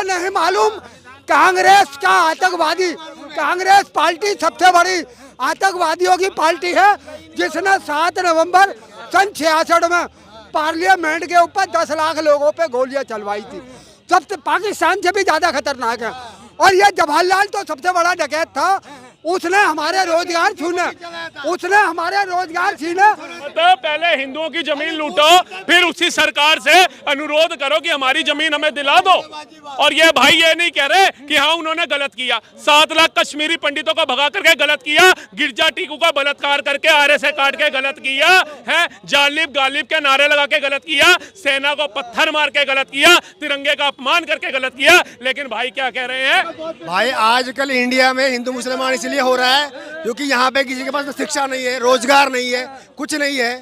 नहीं मालूम कांग्रेस का आतंकवादी, कांग्रेस पार्टी सबसे बड़ी आतंकवादियों की पार्टी है, जिसने 7 नवंबर सन 66 में पार्लियामेंट के ऊपर 10 लाख लोगों पे गोलियां चलवाई थी। सबसे पाकिस्तान से भी ज्यादा खतरनाक है। और ये जवाहरलाल तो सबसे बड़ा डकैत था, उसने हमारे रोजगार छीने, उसने हमारे रोजगार छीने। तो पहले हिंदुओं की जमीन लूटो, फिर उसी सरकार से अनुरोध करो कि हमारी जमीन हमें दिला दो। और ये भाई ये नहीं कह रहे कि हाँ उन्होंने गलत किया, 7 लाख कश्मीरी पंडितों को भगा करके गलत किया, गिरजा टीकू का बलात्कार करके आरे से काट के गलत किया है, जालिब गालिब के नारे लगा के गलत किया, सेना को पत्थर मार के गलत किया, तिरंगे का अपमान करके गलत किया। लेकिन भाई क्या कह रहे हैं? भाई आजकल इंडिया में हिंदू मुसलमान इसलिए हो रहा है क्योंकि यहाँ पे किसी के पास शिक्षा नहीं है, रोजगार नहीं है, कुछ नहीं है,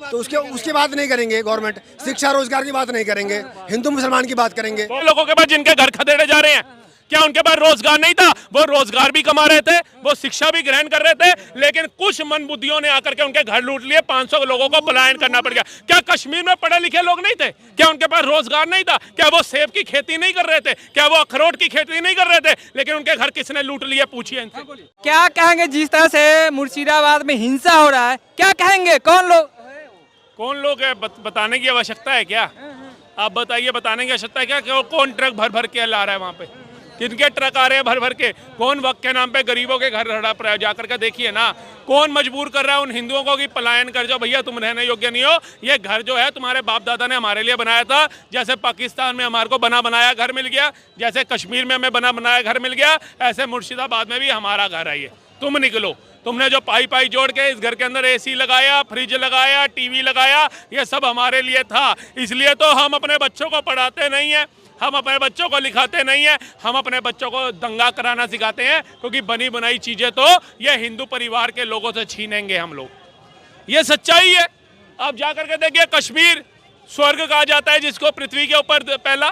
तो उसकी बात नहीं करेंगे। गवर्नमेंट शिक्षा रोजगार की बात नहीं करेंगे, हिंदू मुसलमान की बात करेंगे। वो लोगों के पास जिनके घर खदेड़े जा रहे हैं, क्या उनके पास रोजगार नहीं था? वो रोजगार भी कमा रहे थे, वो शिक्षा भी ग्रहण कर रहे थे, लेकिन कुछ मंदबुद्धियों ने आकर के उनके घर लूट लिए, 500 लोगों को पलायन करना पड़ गया। क्या कश्मीर में पढ़े लिखे लोग नहीं थे? क्या उनके पास रोजगार नहीं था? क्या वो सेब की खेती नहीं कर रहे थे? क्या वो अखरोट की खेती नहीं कर रहे थे? लेकिन उनके घर किसने लूट लिए? पूछिए इनसे। क्या कहेंगे जिस तरह से मुर्शिदाबाद में हिंसा हो रहा है, क्या कहेंगे? कौन लोग है? बताने की आवश्यकता है क्या? आप बताइए, बताने की आवश्यकता है क्या? कौन ट्रक भर भर के ला रहा है वहाँ पे? किनके ट्रक आ रहे हैं भर भर के? कौन वक्त के नाम पे गरीबों के घर हड़प रहा है? जाकर के देखिए ना, कौन मजबूर कर रहा है उन हिंदुओं को कि पलायन कर जाओ भैया, तुम रहने योग्य नहीं हो। ये घर जो है तुम्हारे बाप दादा ने हमारे लिए बनाया था, जैसे पाकिस्तान में हमारे को बना बनाया घर मिल गया, जैसे कश्मीर में हमें बना बनाया घर मिल गया, ऐसे मुर्शिदाबाद में भी हमारा घर है। ये तुम निकलो, तुमने जो पाई जोड़ के इस घर के अंदर एसी लगाया, फ्रिज लगाया, टीवी लगाया, ये सब हमारे लिए था। इसलिए तो हम अपने बच्चों को पढ़ाते नहीं है, हम अपने बच्चों को लिखाते नहीं है, हम अपने बच्चों को दंगा कराना सिखाते हैं, क्योंकि बनी बनाई चीजें तो ये हिंदू परिवार के लोगों से छीनेंगे हम लोग। ये सच्चाई है। आप जाकर के देखिए, कश्मीर स्वर्ग कहा जाता है जिसको पृथ्वी के ऊपर पहला,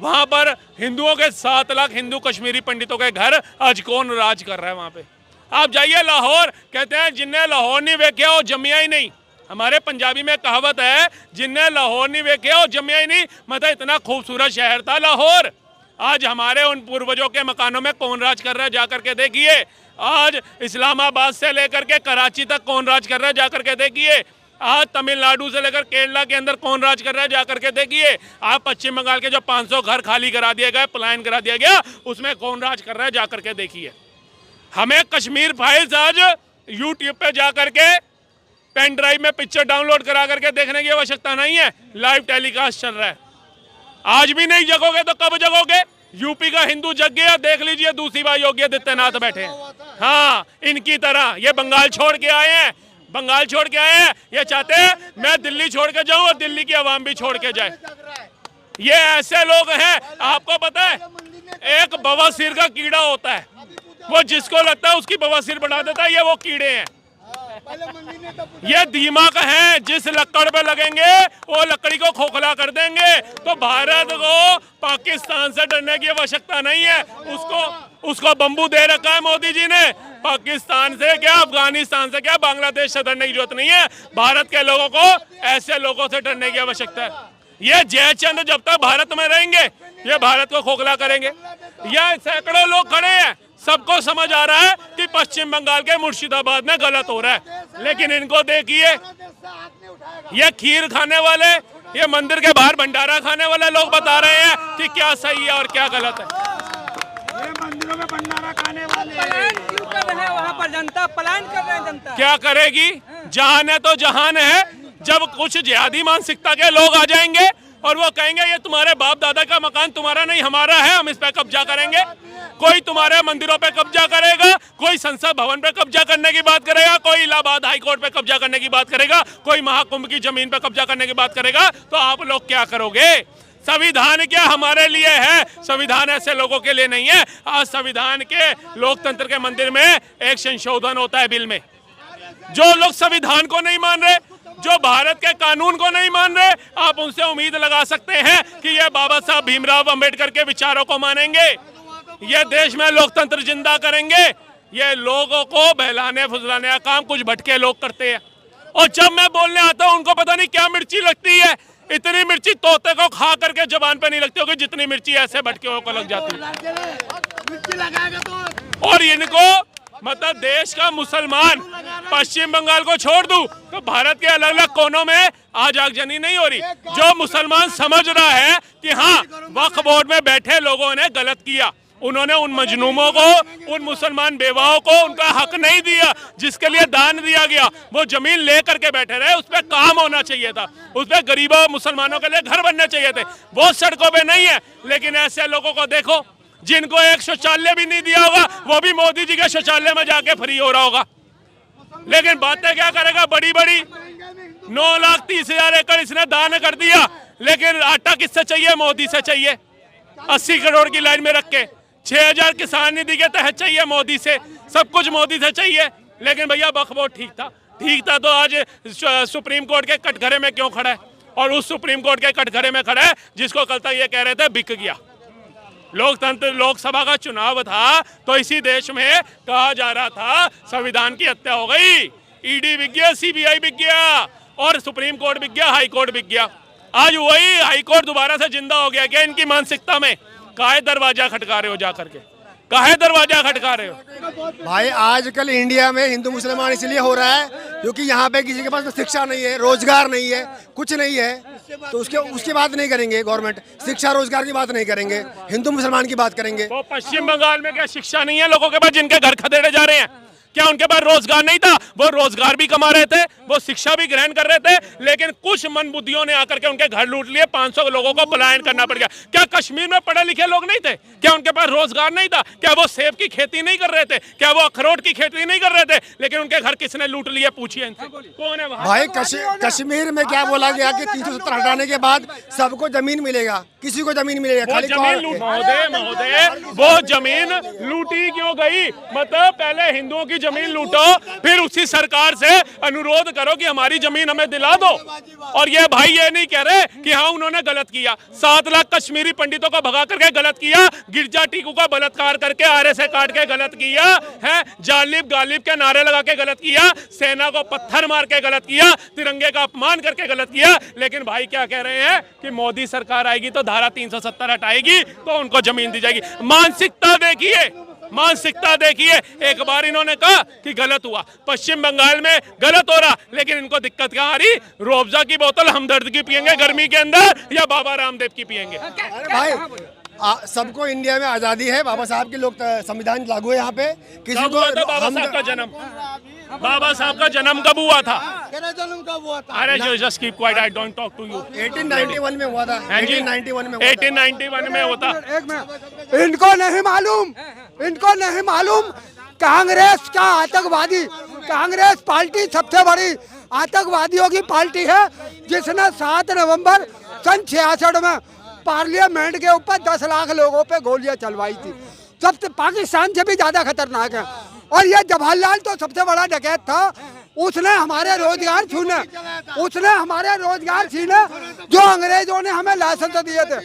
वहां पर हिंदुओं के 7 लाख हिंदू कश्मीरी पंडितों के घर आज कौन राज कर रहा है वहां पे? आप जाइए लाहौर, कहते हैं जिन्हें लाहौर नहीं वेख्या वो जमिया ही नहीं। हमारे पंजाबी में कहावत है, जिन्हें लाहौर नहीं वेखे और जमिया ही नहीं। मतलब इतना खूबसूरत शहर था लाहौर। आज हमारे उन पूर्वजों के मकानों में कौन राज कर रहा है? जाकर के देखिए। आज इस्लामाबाद से लेकर के कराची तक कौन राज कर रहा है? जाकर के देखिए। आज तमिलनाडु से लेकर केरला के अंदर कौन राज कर रहा है? जाकर के देखिए। आप पश्चिम बंगाल के जो 500 घर खाली करा दिए गए, पलायन करा दिया गया, उसमें कौन राज कर रहा है? जाकर के देखिए। हमें कश्मीर फाइल्स आज यूट्यूब पे जाकर के पेन ड्राइव में पिक्चर डाउनलोड करा करके देखने की आवश्यकता नहीं है, लाइव टेलीकास्ट चल रहा है। आज भी नहीं जगोगे तो कब जगोगे? यूपी का हिंदू जग गया, देख लीजिए दूसरी बार योगी आदित्यनाथ बैठे हैं। हाँ, इनकी तरह ये बंगाल छोड़ के आए हैं, बंगाल छोड़ के आए हैं। ये चाहते हैं मैं दिल्ली छोड़ के जाऊं और दिल्ली की आवाम भी छोड़ के जाए। ये ऐसे लोग हैं। आपको पता है, एक बवासीर का कीड़ा होता है, वो जिसको लगता है उसकी बवासीर बढ़ा देता है, ये वो कीड़े हैं। ये दीमक है, जिस लकड़ पे लगेंगे वो लकड़ी को खोखला कर देंगे। तो भारत को पाकिस्तान से डरने की आवश्यकता नहीं है। उसको बंबू दे रखा है मोदी जी ने। पाकिस्तान से क्या, अफगानिस्तान से क्या, बांग्लादेश से डरने की जरूरत नहीं है। भारत के लोगों को ऐसे लोगों से डरने की आवश्यकता है। ये जयचंद जब तक भारत में रहेंगे, ये भारत को खोखला करेंगे। यह सैकड़ों लोग खड़े हैं, सबको समझ आ रहा है कि पश्चिम बंगाल के मुर्शिदाबाद में गलत हो रहा है, लेकिन इनको देखिए, ये खीर खाने वाले, ये मंदिर के बाहर भंडारा खाने वाले लोग बता रहे हैं कि क्या सही है और क्या गलत है। ये मंदिरों में भंडारा खाने वाले पलायन क्यों कर रहे हैं? वहाँ पर जनता पलायन कर रहे हैं। जनता क्या करेगी? जहान है तो जहान है। जब कुछ जिहादी मानसिकता के लोग आ जाएंगे और वो कहेंगे ये तुम्हारे बाप दादा का मकान तुम्हारा नहीं हमारा है, हम इस पे कब्जा करेंगे। कोई तुम्हारे मंदिरों पे कब्जा करेगा, कोई संसद भवन पे कब्जा करने की बात करेगा, कोई इलाहाबाद हाईकोर्ट पे कब्जा करने की बात करेगा, कोई महाकुंभ की जमीन पे कब्जा करने की बात करेगा, तो आप लोग क्या करोगे? संविधान क्या हमारे लिए है? संविधान ऐसे लोगों के लिए नहीं है। आज संविधान के लोकतंत्र के मंदिर में एक संशोधन होता है बिल में। जो लोग संविधान को नहीं मान रहे, जो भारत के कानून को नहीं मान रहे, आप उनसे उम्मीद लगा सकते हैं कि ये बाबा साहब भीमराव अंबेडकर के विचारों को मानेंगे, ये देश में लोकतंत्र जिंदा करेंगे। ये लोगों को बहलाने फुसलाने का काम कुछ भटके लोग करते हैं। और जब मैं बोलने आता हूं उनको पता नहीं क्या मिर्ची लगती है। इतनी मिर्ची तोते को खा करके जबान पे नहीं लगती होगी जितनी मिर्ची ऐसे भटके को लग जाती है। और इनको मतलब देश का मुसलमान पश्चिम बंगाल को छोड़ दूं तो भारत के अलग अलग कोनों में आज आगजनी नहीं हो रही। जो मुसलमान समझ रहा है कि हाँ वक्फ बोर्ड में बैठे लोगों ने गलत किया, उन्होंने उन मजलूमों को, उन मुसलमान बेवाओं को उनका हक नहीं दिया जिसके लिए दान दिया गया, वो जमीन ले करके बैठे रहे, उस पर काम होना चाहिए था, उस पर गरीबों मुसलमानों के लिए घर बनने चाहिए थे, वो सड़कों पे नहीं है। लेकिन ऐसे लोगों को देखो जिनको एक शौचालय भी नहीं दिया होगा, वो भी मोदी जी के शौचालय में जाके फ्री हो रहा होगा। लेकिन बातें क्या करेगा बड़ी बड़ी, 9,30,000 एकड़ इसने दान कर दिया, लेकिन आटा किससे चाहिए? मोदी से चाहिए। 80 करोड़ की लाइन में रख के 6,000 किसान निधि के तहत चाहिए मोदी से, सब कुछ मोदी से चाहिए। लेकिन भैया वक्फ बोर्ड ठीक था तो आज सुप्रीम कोर्ट के कटघरे में क्यों खड़ा है? और उस सुप्रीम कोर्ट के कटघरे में खड़ा है जिसको कल तक ये कह रहे थे बिक गया। लोकतंत्र, लोकसभा का चुनाव था तो इसी देश में कहा जा रहा था संविधान की हत्या हो गई, ईडी बिक गया, सीबीआई बिक गया और सुप्रीम कोर्ट बिक गया, हाई कोर्ट बिक गया। आज वही हाई कोर्ट दोबारा से जिंदा हो गया क्या इनकी मानसिकता में? काहे दरवाजा खटका रहे हो जा करके, काहे दरवाजा खटका रहे हो? भाई आजकल इंडिया में हिंदू मुसलमान इसलिए हो रहा है क्योंकि यहाँ पे किसी के पास शिक्षा नहीं है, रोजगार नहीं है, कुछ नहीं है, तो उसकी बात नहीं करेंगे गवर्नमेंट। शिक्षा रोजगार की बात नहीं करेंगे, हिंदू मुसलमान की बात करेंगे। तो पश्चिम बंगाल में क्या शिक्षा नहीं है लोगों के पास जिनके घर खदेड़े जा रहे हैं? क्या उनके पास रोजगार नहीं था? वो रोजगार भी कमा रहे थे, वो शिक्षा भी ग्रहण कर रहे थे, लेकिन कुछ मंदबुद्धियों ने आकर के उनके घर लूट लिए, 500 लोगों को पलायन करना पड़ गया। क्या कश्मीर में पढ़े लिखे लोग नहीं थे? क्या उनके पास रोजगार नहीं था? क्या वो सेब की खेती नहीं कर रहे थे? क्या वो अखरोट की खेती नहीं कर रहे थे? लेकिन उनके घर किसने लूट लिए? पूछिए इनसे, कौन है वहाँ? भाई कश्मीर में क्या बोला गया कि 370 हटाने के बाद सबको जमीन मिलेगा, किसी को जमीन मिलेगा, खाली महोदय वो जमीन लूटी क्यों गई? मतलब पहले हिंदुओं की जमीन लूटो, फिर उसी सरकार से अनुरोध करो कि हमारी जमीन हमें दिला दो। और ये भाई ये नहीं कह रहे कि हाँ उन्होंने गलत किया, 7 लाख कश्मीरी पंडितों को भगा करके गलत किया, गिरजा टीकू का बलात्कार करके आरे से काट के गलत किया है, जालिब गालिब के नारे लगा के गलत किया, सेना को पत्थर मार के गलत किया, तिरंगे का अपमान करके गलत किया। लेकिन भाई क्या कह रहे हैं कि मोदी सरकार आएगी तो धारा 370 हटाएगी तो उनको जमीन दी जाएगी। मानसिकता देखिए, मानसिकता देखिए। एक बार इन्होंने कहा कि गलत हुआ, पश्चिम बंगाल में गलत हो रहा, लेकिन इनको दिक्कत क्या आ रही? रूअफ़ज़ा की बोतल हमदर्द की पियेंगे गर्मी के अंदर या बाबा रामदेव की पियेंगे? भाई सबको इंडिया में आजादी है, बाबा साहब के लोग संविधान लागू है यहाँ पे। किसी को बाबा साहब का जन्म, बाबा साहब का जन्म कब हुआ था? अरे just keep quiet, I don't talk to you. 1891 में हुआ था। 1891 में होता। इनको नहीं मालूम, इनको नहीं मालूम कांग्रेस का आतंकवादी, कांग्रेस पार्टी सबसे बड़ी आतंकवादियों की पार्टी है जिसने 7 नवंबर सन 66 में पार्लियामेंट के ऊपर 10 लाख लोगों पे गोलियां चलवाई थी। सबसे पाकिस्तान से भी ज्यादा खतरनाक है। और ये जवाहरलाल तो सबसे बड़ा डकैत था, उसने हमारे रोजगार छीने, उसने हमारे रोजगार छीने जो अंग्रेजों ने हमें लाइसेंस दिए थे।